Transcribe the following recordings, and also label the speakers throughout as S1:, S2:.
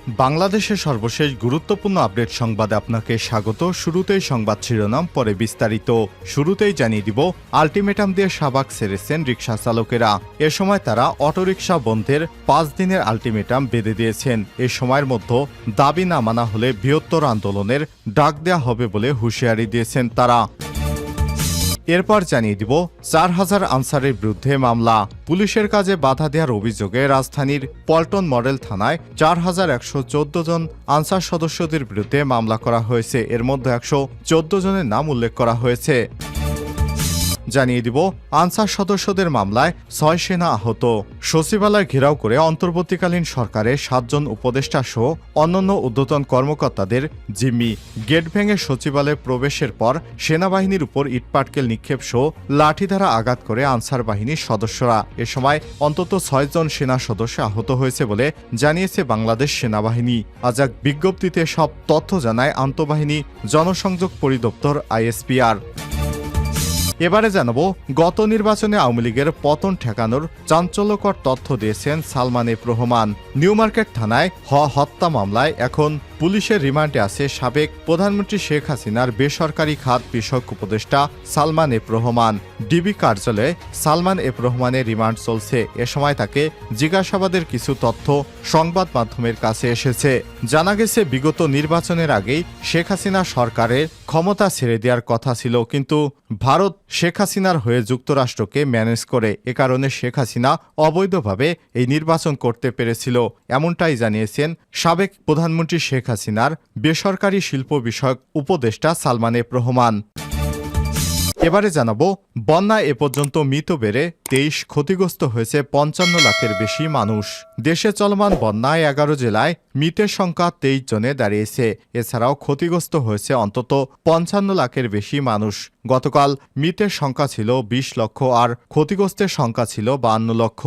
S1: বাংলাদেশের সর্বশেষ গুরুত্বপূর্ণ আপডেট সংবাদে আপনাকে স্বাগত। শুরুতেই সংবাদ শিরোনাম, পরে বিস্তারিত। শুরুতেই জানিয়ে দিব, আলটিমেটাম দিয়ে শাহবাগ ছেড়েছেন রিকশা চালকেরা। এ সময় তারা অটোরিকশা বন্ধের 5 দিনের আলটিমেটাম বেঁধে দিয়েছেন। এ সময়ের মধ্যে দাবি না মানা হলে বৃহত্তর আন্দোলনের ডাক দেয়া হবে বলে হুঁশিয়ারি দিয়েছেন তারা। এরপর জানিয়ে দিব, 4000 আনসারের বিরুদ্ধে মামলা। পুলিশের কাজে বাধা দেওয়ার অভিযোগে রাজধানীর পল্টন মডেল থানায় 4114 জন আনসার সদস্যদের বিরুদ্ধে মামলা করা হয়েছে। এর মধ্যে 114 জনের নাম উল্লেখ করা হয়েছে। জানিয়ে দিব, আনসার সদস্যদের মামলায় 6 সেনা আহত। সচিবালয় ঘেরাও করে অন্তর্বর্তীকালীন সরকারের 7 জন উপদেষ্টা সহ অন্যান্য ঊর্ধ্বতন কর্মকর্তাদের জিম্মি। গেট ভেঙে সচিবালয়ে প্রবেশের পর সেনাবাহিনীর উপর ইটপাটকেল নিক্ষেপ সহ লাঠি দ্বারা আঘাত করে আনসার বাহিনীর সদস্যরা। এ সময় অন্তত 6 জন সেনা সদস্য আহত হয়েছে বলে জানিয়েছে বাংলাদেশ সেনাবাহিনী। আজ এক বিজ্ঞপ্তিতে সব তথ্য জানায় আন্তঃবাহিনী জনসংযোগ পরিদপ্তর ISPR। এবারে জানাবো, গত নির্বাচনে আওয়ামী লীগের পতন ঠেকানোর চাঞ্চল্যকর তথ্য দিয়েছেন Salman F Rahman. New market থানায় হত্যা মামলায় এখন পুলিশের রিমান্ডে আছে সাবেক প্রধানমন্ত্রী শেখ হাসিনার বেসরকারি খাত বিষয়ক উপদেষ্টা সালমান এফ রহমান। ডিবি কার্যালয়ে সালমান এফ রহমানের রিমান্ড চলছে। এ সময় তাকে জিজ্ঞাসাবাদের কিছু তথ্য সংবাদ মাধ্যমের কাছে এসেছে। জানা গেছে, বিগত নির্বাচনের আগেই শেখ হাসিনা সরকারের ক্ষমতা ছেড়ে দেওয়ার কথা ছিল, কিন্তু ভারত শেখ হাসিনার হয়ে যুক্তরাষ্ট্রকে ম্যানেজ করে। এ কারণে শেখ হাসিনা অবৈধভাবে এই নির্বাচন করতে পেরেছিল, এমনটাই জানিয়েছেন সাবেক প্রধানমন্ত্রী শেখ হাসিনার বেসরকারি শিল্প বিষয়ক উপদেষ্টা সালমান এফ রহমান। এবারে জানাবো, বন্যায় এ পর্যন্ত মৃত বেড়ে 23, ক্ষতিগ্রস্ত হয়েছে 55 লাখের বেশি মানুষ। দেশে চলমান বন্যায় 11 জেলায় মৃতের সংখ্যা 23 জনে দাঁড়িয়েছে। এছাড়াও ক্ষতিগ্রস্ত হয়েছে অন্তত 55 লাখের বেশি মানুষ। গতকাল মৃতের সংখ্যা ছিল 20 লক্ষ আর ক্ষতিগ্রস্তের সংখ্যা ছিল 52 লক্ষ।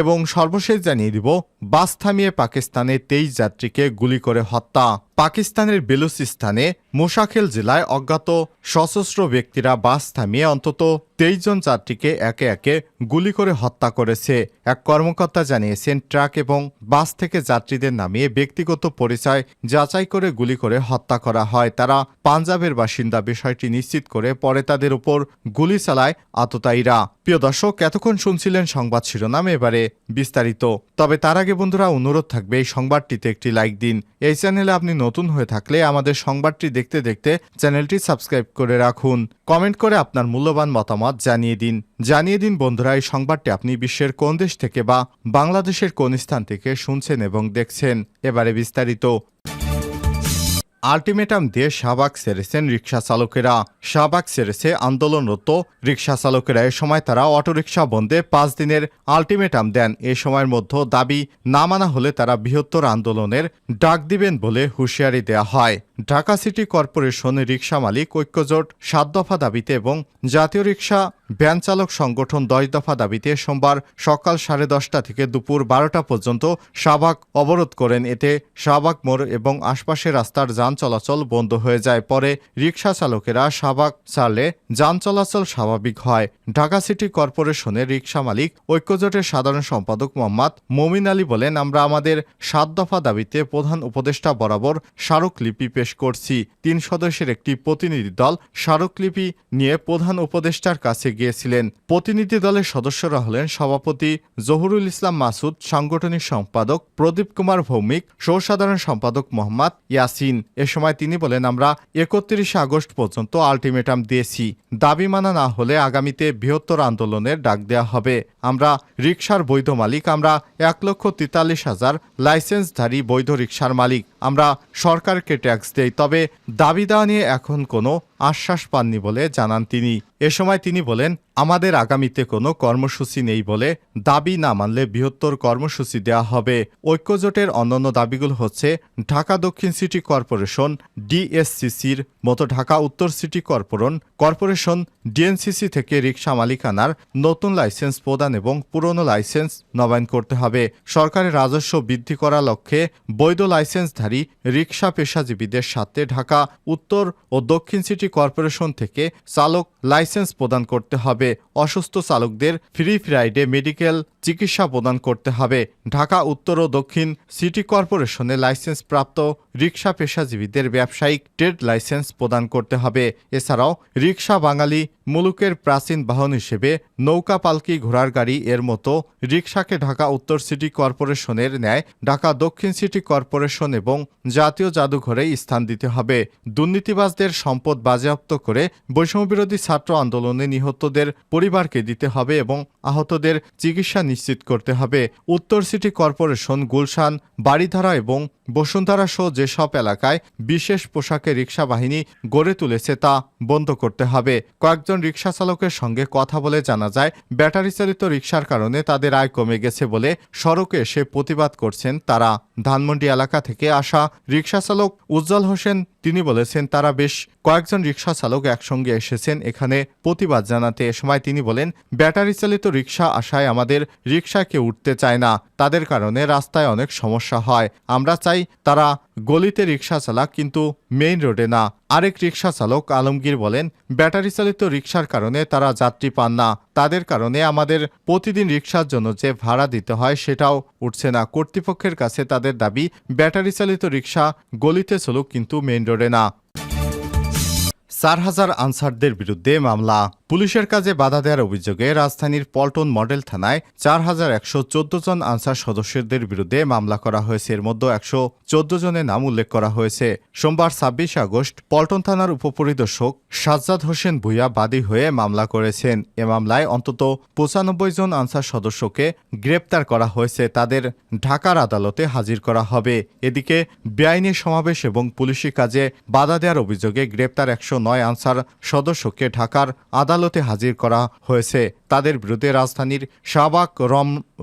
S1: এবং সর্বশেষ জানিয়ে দিব, বাস থামিয়ে পাকিস্তানে 23 যাত্রীকে গুলি করে হত্যা। পাকিস্তানের বেলুচিস্তানে মোশাখেল জেলায় অজ্ঞাত সশস্ত্র ব্যক্তিরা বাস থামিয়ে অন্তত 23 জন যাত্রীকে একে একে গুলি করে হত্যা করেছে। এক কর্মকর্তা জানিয়েছেন, ট্রাক এবং বাস থেকে যাত্রীদের নামিয়ে ব্যক্তিগত পরিচয় যাচাই করে গুলি করে হত্যা করা হয়। তারা পাঞ্জাবের বাসিন্দা। বিষয়টি নিশ্চিত করে পরে তাদের উপর গুলি চালায় আততায়ীরা। প্রিয় দর্শক, এতক্ষণ শুনছিলেন সংবাদ শিরোনাম, এবারে বিস্তারিত। তবে তার আগে বন্ধুরা, অনুরোধ থাকবে এই সংবাদটিতে একটি লাইক দিন। এই চ্যানেলে আপনি নতুন হয়ে থাকলে আমাদের সংবাদটি দেখতে দেখতে চ্যানেলটি সাবস্ক্রাইব করে রাখুন। কমেন্ট করে আপনার মূল্যবান মতামত জানিয়ে দিন বন্ধুরা, এই সংবাদটি আপনি বিশ্বের কোন দেশ থেকে বা বাংলাদেশের কোন স্থান থেকে শুনছেন এবং দেখছেন। এবারে বিস্তারিত। আলটিমেটাম দিয়ে শাহবাগ ছেড়েছেন রিকশা চালকেরা। শাহবাগ ছেড়েছে আন্দোলনরত রিকশা চালকেরা। এ সময় তারা অটোরিকশা বন্ধে 5 দিনের আলটিমেটাম দেন। এ সময়ের মধ্যে দাবি না মানা হলে তারা বৃহত্তর আন্দোলনের ডাক দিবেন বলে হুঁশিয়ারি দেয়া হয়। ঢাকা সিটি কর্পোরেশন রিকশা মালিক ঐক্যজোট 7 দফা দাবিতে এবং জাতীয় রিকশা ভ্যান চালক সংগঠন 10 দফা দাবিতে সোমবার সকাল 10:30 থেকে দুপুর 12টা পর্যন্ত শাহবাগ অবরোধ করেন। এতে শাহবাগ মোড় এবং আশপাশের রাস্তার যান চলাচল বন্ধ হয়ে যায়। পরে রিকশা চালকেরা শাহবাগ ছাড়লে যান চলাচল স্বাভাবিক হয়। ঢাকা সিটি কর্পোরেশনের রিকশা মালিক ঐক্যজোটের সাধারণ সম্পাদক মোহাম্মদ মমিন আলী বলেন, আমরা আমাদের 7 দফা দাবিতে প্রধান উপদেষ্টা বরাবর স্মারকলিপি পেশ করছি। 3 সদস্যের একটি প্রতিনিধি দল স্মারকলিপি নিয়ে প্রধান উপদেষ্টার কাছে গিয়েছিলেন। প্রতিনিধি দলের সদস্যরা হলেন সভাপতি জহুরুল ইসলাম মাসুদ, সাংগঠনিক সম্পাদক প্রদীপ কুমার ভৌমিক, সহ-সাধারণ সম্পাদক মোহাম্মদ ইয়াসিন। এ সময় তিনি বলেন, আমরা 31 আগস্ট পর্যন্ত আলটিমেটাম দিয়েছি। দাবি মানা না হলে আগামীতে বৃহত্তর আন্দোলনের ডাক দেওয়া হবে। আমরা রিকশার বৈধ মালিক। আমরা 1,43,000 লাইসেন্সধারী বৈধ রিকশার মালিক। আমরা সরকারকে ট্যাক্স দেই। তবে দাবি দেওয়া নিয়ে এখন কোনো আশ্বাস পাননি বলে জানান তিনি। এ সময় তিনি বলেন, আমাদের আগামীতে কোনো কর্মসূচি নেই বলে দাবি না মানলে বৃহত্তর কর্মসূচি দেওয়া হবে। ঐক্যজোটের অন্যান্য দাবিগুলো হচ্ছে, ঢাকা দক্ষিণ সিটি কর্পোরেশন DSCCর মতো ঢাকা উত্তর সিটি কর্পোরেশন DNCC থেকে রিকশা মালিকানার নতুন লাইসেন্স প্রদান এবং পুরনো লাইসেন্স নবায়ন করতে হবে। সরকারের রাজস্ব বৃদ্ধি করার লক্ষ্যে বৈধ লাইসেন্সধারী রিকশা পেশাজীবীদের সাথে ঢাকা উত্তর ও দক্ষিণ সিটি কর্পোরেশন থেকে চালক লাইসেন্স প্রদান করতে হবে। অসুস্থ চালকদের ফ্রি রাইডে মেডিকেল চিকিৎসা প্রদান করতে হবে। ঢাকা উত্তর ও দক্ষিণ সিটি কর্পোরেশনে লাইসেন্সপ্রাপ্ত রিকশা পেশাজীবীদের ব্যবসায়িক ট্রেড লাইসেন্স প্রদান করতে হবে। এছাড়াও রিকশা বাঙালি মুলুকের প্রাচীন বাহন হিসেবে নৌকা, পালকি, ঘোড়ার গাড়ি এর মতো রিকশাকে ঢাকা উত্তর সিটি কর্পোরেশনের ন্যায় ঢাকা দক্ষিণ সিটি কর্পোরেশন এবং জাতীয় জাদুঘরে স্থান দিতে হবে। দুর্নীতিবাজদের সম্পদ বাজেয়াপ্ত করে বৈষম্যবিরোধী ছাত্র আন্দোলনে নিহতদের পরিবারকে দিতে হবে এবং আহতদের চিকিৎসা নিশ্চিত করতে হবে। উত্তর সিটি কর্পোরেশন গুলশান, বাড়িধারা এবং বসুন্ধরা সহ যেসব এলাকায় বিশেষ পোশাকে রিকশা বাহিনী গড়ে তুলেছে তা বন্ধ করতে হবে। কয়েকজন রিকশা চালকের সঙ্গে কথা বলে জানা যায়, ব্যাটারি চালিত রিকশার কারণে তাদের আয় কমে গেছে বলে সড়কে এসে প্রতিবাদ করছেন তারা। ধানমন্ডি এলাকা থেকে আসা রিকশা চালক উজ্জ্বল হোসেন তিনি বলেছেন, তারা বেশ কয়েকজন রিকশা চালক একসঙ্গে এসেছেন এখানে প্রতিবাদ জানাতে। এ সময় তিনি বলেন, ব্যাটারি চালিত রিকশা আসায় আমাদের রিকশায় কেউ উঠতে চায় না, তাদের কারণে রাস্তায় অনেক সমস্যা হয়। আমরা চাই তারা গলিতে রিকশা চালাক, কিন্তু মেইন রোডে না। আরেক রিকশা চালক আলমগীর বলেন, ব্যাটারি চালিত রিকশার কারণে তারা যাত্রী পান না, তাদের কারণে আমাদের প্রতিদিন রিকশার জন্য যে ভাড়া দিতে হয় সেটাও উঠছে না। কর্তৃপক্ষের কাছে তাদের দাবি, ব্যাটারি চালিত রিকশা গলিতে চলুক, কিন্তু মেইন রোডে না। ৪,০০০ আনসারদের বিরুদ্ধে মামলা। পুলিশের কাজে বাধা দেওয়ার অভিযোগে রাজধানীর পল্টন মডেল থানায় ৪,১১৪ জন আনসার সদস্যদের বিরুদ্ধে মামলা করা হয়েছে। এর মধ্যে ১১৪ জনের নাম উল্লেখ করা হয়েছে। সোমবার ২৬ আগস্ট পল্টন থানার উপপরিদর্শক সাজ্জাদ হোসেন ভূঁইয়া বাদী হয়ে মামলা করেছেন। এ মামলায় অন্তত ৯৫ জন আনসার সদস্যকে গ্রেপ্তার করা হয়েছে। তাদের ঢাকার আদালতে হাজির করা হবে। এদিকে বেআইনি সমাবেশ এবং পুলিশি কাজে বাধা দেওয়ার অভিযোগে গ্রেপ্তার ১০৯ আনসার সদস্যকে ঢাকার আদালতে হাজির করা হয়েছে। তাদের বিরুদ্ধে রাজধানীর শাহবাগ,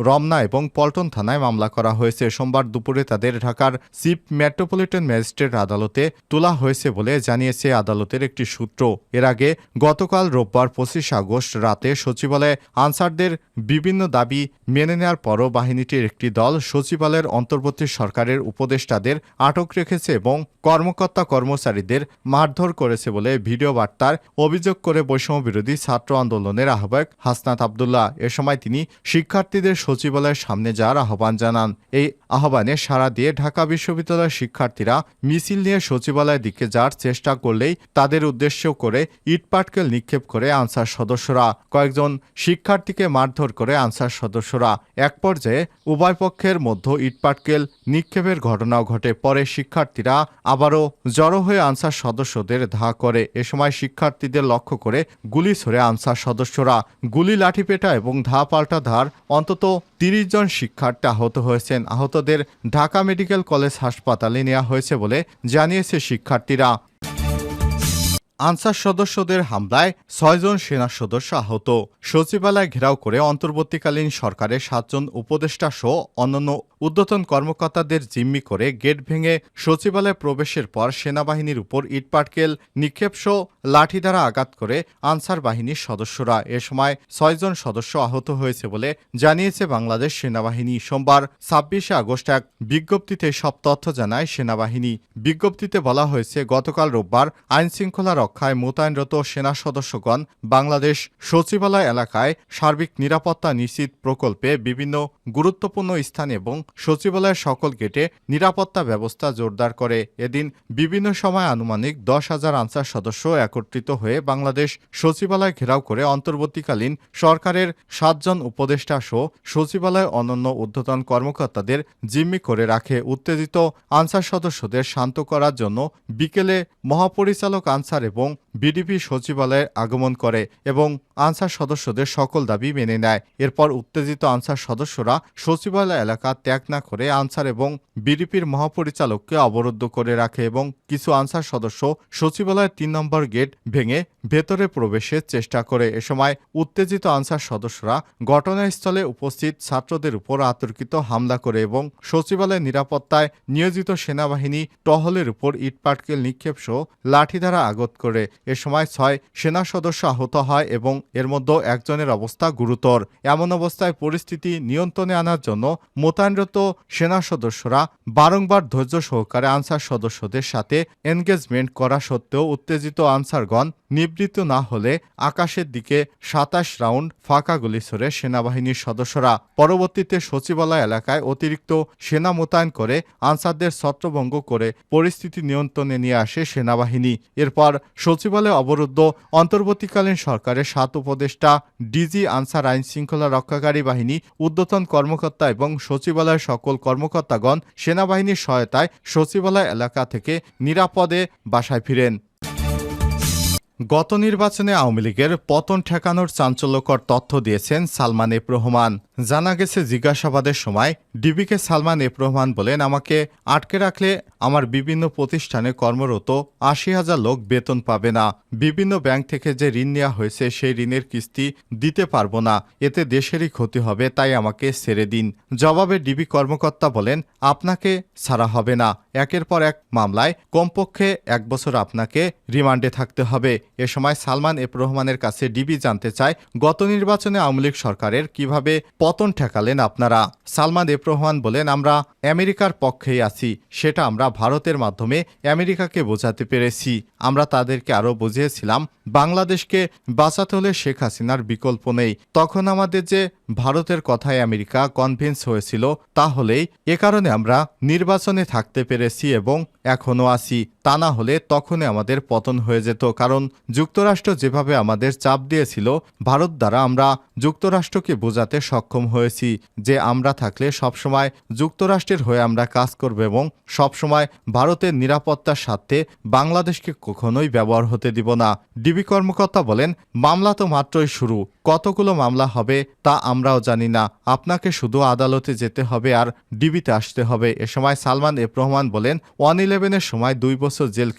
S1: রমনা এবং পল্টন থানায় মামলা করা হয়েছে। সোমবার দুপুরে তাদের ঢাকার চিফ মেট্রোপলিটন ম্যাজিস্ট্রেট আদালতে তোলা হয়েছে বলে জানিয়েছে আদালতের একটি সূত্র। এর আগে গতকাল রোববার ২৫ আগস্ট রাতে সচিবালয়ে আনসারদের বিভিন্ন দাবি মেনে নেওয়ার পরও বাহিনীটির একটি দল সচিবালয়ের অন্তর্বর্তী সরকারের উপদেষ্টাদের আটক রেখেছে এবং কর্মকর্তা কর্মচারীদের মারধর করেছে বলে ভিডিও বার্তার অভিযোগ করে বৈষম্যবিরোধী ছাত্র আন্দোলনের আহ্বায়ক হাসনাত আব্দুল্লাহ। এ সময় তিনি শিক্ষার্থীদের সচিবালয়ের সামনে যাওয়ার আহ্বান জানান। এই আহ্বানে সাড়া দিয়ে ঢাকা বিশ্ববিদ্যালয়ের শিক্ষার্থীরা মিছিল নিয়ে সচিবালয়ের দিকে যাওয়ার চেষ্টা করলেই তাদের উদ্দেশ্য করে ইটপাটকেল নিক্ষেপ করে আনসার সদস্যরা। কয়েকজন শিক্ষার্থীকে মারধর করে আনসার সদস্যরা। এক পর্যায়ে উভয় পক্ষের মধ্যে ইটপাটকেল নিক্ষেপের ঘটনাও ঘটে। পরে শিক্ষার্থীরা আবারও জড়ো হয়ে আনসার সদস্যদের ধাওয়া করে। এ সময় শিক্ষার্থীদের লক্ষ্য করে গুলি ছোড়ে আনসার সদস্যরা। গুলি, লাঠিপেটা এবং ধাওয়া পাল্টা ধার অন্তত ৩০ জন শিক্ষার্থী আহত হয়েছেন। আহতদের ঢাকা মেডিকেল কলেজ হাসপাতালে নেওয়া হয়েছে বলে জানিয়েছে শিক্ষার্থীরা। আনসার সদস্যদের হামলায় ৬ জন সেনা সদস্য আহত। সচিবালয় ঘেরাও করে অন্তর্বর্তীকালীন সরকারের ৭ জন উপদেষ্টা সহ অন্যান্য ঊর্ধ্বতন কর্মকর্তাদের জিম্মি করে গেট ভেঙে সচিবালয়ে প্রবেশের পর সেনাবাহিনীর উপর ইটপাটকেল নিক্ষেপ সহ লাঠি দ্বারা আঘাত করে আনসার বাহিনীর সদস্যরা। এ সময় ৬ জন সদস্য আহত হয়েছে বলে জানিয়েছে বাংলাদেশ সেনাবাহিনী। সোমবার ২৬ আগস্ট এক বিজ্ঞপ্তিতে সব তথ্য জানায় সেনাবাহিনী। বিজ্ঞপ্তিতে বলা হয়েছে, গতকাল রোববার আইনশৃঙ্খলা রক্ষায় মোতায়েনরত সেনা সদস্যগণ বাংলাদেশ সচিবালয় এলাকায় সার্বিক নিরাপত্তা নিশ্চিত প্রকল্পে বিভিন্ন গুরুত্বপূর্ণ স্থান এবং সচিবালয়ের সকল গেটে নিরাপত্তা ব্যবস্থা জোরদার করে। এদিন বিভিন্ন সময় আনুমানিক ১০,০০০ আনসার সদস্য একত্রিত হয়ে বাংলাদেশ সচিবালয় ঘেরাও করে অন্তর্বর্তীকালীন সরকারের ৭ জন উপদেষ্টা সহ সচিবালয় অন্যান্য ঊর্ধ্বতন কর্মকর্তাদের জিম্মি করে রাখে। উত্তেজিত আনসার সদস্যদের শান্ত করার জন্য বিকেলে মহাপরিচালক আনসার এবং বিডিপি সচিবালয়ে আগমন করে এবং আনসার সদস্যদের সকল দাবি মেনে নেয়। এরপর উত্তেজিত আনসার সদস্যরা সচিবালয় এলাকা ত্যাগ না করে আনসার এবং বিডিপির মহাপরিচালককে অবরুদ্ধ করে রাখে এবং কিছু আনসার সদস্য সচিবালয়ের ৩ নম্বর গেট ভেঙে ভেতরে প্রবেশের চেষ্টা করে। এ সময় উত্তেজিত আনসার সদস্যরা ঘটনাস্থলে উপস্থিত ছাত্রদের উপর অতর্কিত হামলা করে এবং সচিবালয়ের নিরাপত্তায় নিয়োজিত সেনাবাহিনী টহলের উপর ইটপাটকেল নিক্ষেপ সহ লাঠি দ্বারা আঘাত করে। এ সময় ৬ সেনা সদস্য আহত হয় এবং এর মধ্যে একজনের অবস্থা গুরুতর। এমন অবস্থায় পরিস্থিতি নিয়ন্ত্রণে আনার জন্য মোতায়েনরত সেনা সদস্যরা বারংবার ধৈর্য সহকারে আনসার সদস্যদের সাথে এনগেজমেন্ট করা সত্ত্বেও উত্তেজিত আনসারগণ নিবৃত্ত না হলে আকাশের দিকে ২৭ রাউন্ড ফাঁকা গুলি ছোড়ে সেনাবাহিনীর সদস্যরা। পরবর্তীতে সচিবালয় এলাকায় অতিরিক্ত সেনা মোতায়েন করে আনসারদের ছত্রভঙ্গ করে পরিস্থিতি নিয়ন্ত্রণে নিয়ে আসে সেনাবাহিনী। এরপর সচিবালয় অবরুদ্ধ অন্তর্বর্তীকালীন সরকারের ৭ উপদেষ্টা, ডিজি, আনসার, আইন শৃঙ্খলা রক্ষাকারী বাহিনী, ঊর্ধ্বতন কর্মকর্তা এবং সচিবালয়ের সকল কর্মকর্তাগণ সেনাবাহিনীর সহায়তায় সচিবালয় এলাকা থেকে নিরাপদে বাসায় ফিরেন। গত নির্বাচনে আওয়ামী লীগের পতন ঠেকানোর চাঞ্চল্যকর তথ্য দিয়েছেন সালমান এফ রহমান। জানা গেছে, জিজ্ঞাসাবাদের সময় ডিবিকে সালমান এফ রহমান বলেন, আমাকে আটকে রাখলে আমার বিভিন্ন প্রতিষ্ঠানে কর্মরত ৮০,০০০ লোক বেতন পাবে না। বিভিন্ন ব্যাংক থেকে যে ঋণ নেওয়া হয়েছে সেই ঋণের কিস্তি দিতে পারবো না। এতে দেশেরই ক্ষতি হবে, তাই আমাকে ছেড়ে দিন। জবাবে ডিবি কর্মকর্তা বলেন, আপনাকে ছাড়া হবে না। একের পর এক মামলায় কমপক্ষে ১ বছর আপনাকে রিমান্ডে থাকতে হবে। এ সময় সালমান এফ রহমানের কাছে ডিবি জানতে চায়, গত নির্বাচনে আওয়ামী লীগ সরকারের কিভাবে পতন ঠেকালেন আপনারা? সালমান এফ রহমান বলেন, আমরা আমেরিকার পক্ষেই আছি। সেটা আমরা ভারতের মাধ্যমে আমেরিকাকে বোঝাতে পেরেছি। আমরা তাদেরকে আরও বুঝিয়েছিলাম, বাংলাদেশকে বাঁচাতে হলে শেখ হাসিনার বিকল্প নেই। তখন আমাদের যে ভারতের কথায় আমেরিকা কনভিন্স হয়েছিল, তাহলেই এ কারণে আমরা নির্বাচনে থাকতে পেরেছি এবং এখনও আছি। তা না হলে তখনই আমাদের পতন হয়ে যেত। কারণ যুক্তরাষ্ট্র যেভাবে আমাদের চাপ দিয়েছিল, ভারত দ্বারা আমরা যুক্তরাষ্ট্রকে বোঝাতে সক্ষম হয়েছি যে আমরা থাকলে সবসময় যুক্তরাষ্ট্রের হয়ে আমরা কাজ করব এবং সবসময় ভারতের নিরাপত্তার স্বার্থে বাংলাদেশকে কখনোই ব্যবহার হতে দিব না। ডিবি কর্মকর্তা বলেন, মামলা তো মাত্রই শুরু, কতগুলো মামলা হবে তা আমরাও জানি না। আপনাকে শুধু আদালতে যেতে হবে আর ডিবিতে আসতে হবে। এ সময় সালমান এফ রহমান বলেন, 111-এর সময় 2 বছর জেল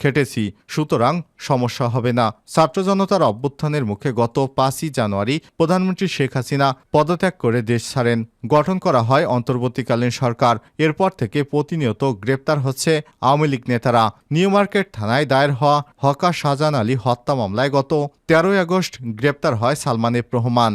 S1: খেটেছি, সুতরাং সমস্যা হবে না। ছাত্র জনতার অভ্যুত্থানের মুখে গত 5ই জানুয়ারি প্রধানমন্ত্রী শেখ হাসিনা পদত্যাগ করে দেশ ছাড়েন। গঠন করা হয় অন্তর্বর্তীকালীন সরকার। এরপর থেকে প্রতিনিয়ত গ্রেপ্তার হচ্ছে আওয়ামী লীগ নেতারা। নিউ মার্কেট থানায় দায়ের হওয়া হকার শাহজাহান আলী হত্যা মামলায় গত 13ই আগস্ট গ্রেপ্তার হয় সালমান এফ রহমান।